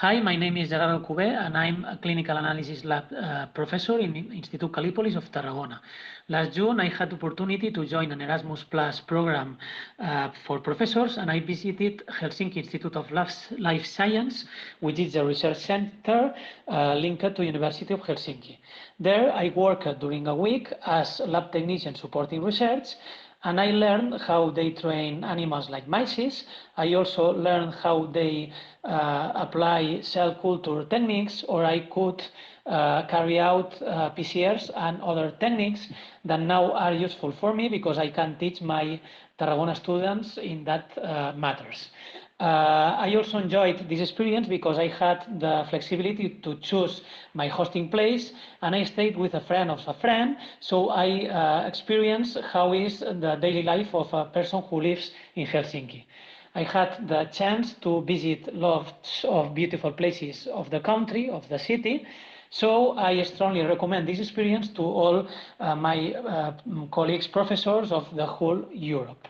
Hi, my name is Gerardo Cuber, and I'm a clinical analysis lab professor in Institut Calípolis of Tarragona. Last June, I had the opportunity to join an Erasmus Plus program for professors, and I visited Helsinki Institute of Life Science, which is a research center linked to University of Helsinki. There, I worked during a week as lab technician supporting research, and I learned how they train animals like mice. I also learned how they apply cell culture techniques, or I could carry out PCRs and other techniques that now are useful for me because I can teach my Tarragona students in that matters. I also enjoyed this experience because I had the flexibility to choose my hosting place, and I stayed with a friend of a friend, so I experienced how is the daily life of a person who lives in Helsinki. I had the chance to visit lots of beautiful places of the country, of the city, so I strongly recommend this experience to all my colleagues, professors of the whole Europe.